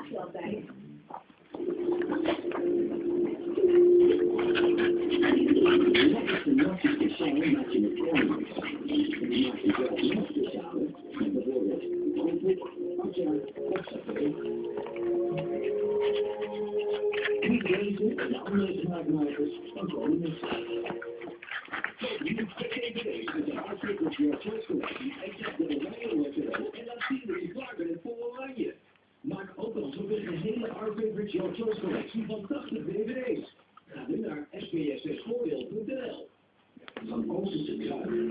vraag je altijd. Niet deze en de andere smaakmakers van Koningen. Met de hartstikke Choice collectie en krijg de oranje wortel en laat zien dat je klaar bent voor oranje. Maak ook kans op een gehele Our Favorite Your Choice collectie van 80 dvd's. Ga nu naar spss-voordeel.nl. Van Oosterse kruiden.